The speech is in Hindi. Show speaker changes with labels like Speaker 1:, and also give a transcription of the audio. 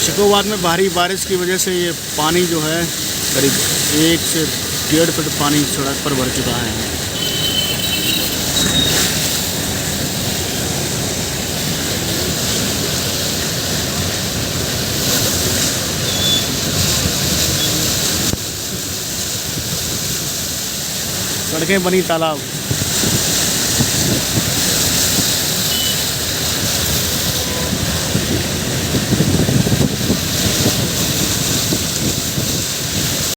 Speaker 1: शिकोवाद में भारी बारिश की वजह से ये पानी जो है करीब 1 से 1.5 फीट पानी सड़क पर भर चुका है। सड़कें बनी तालाब।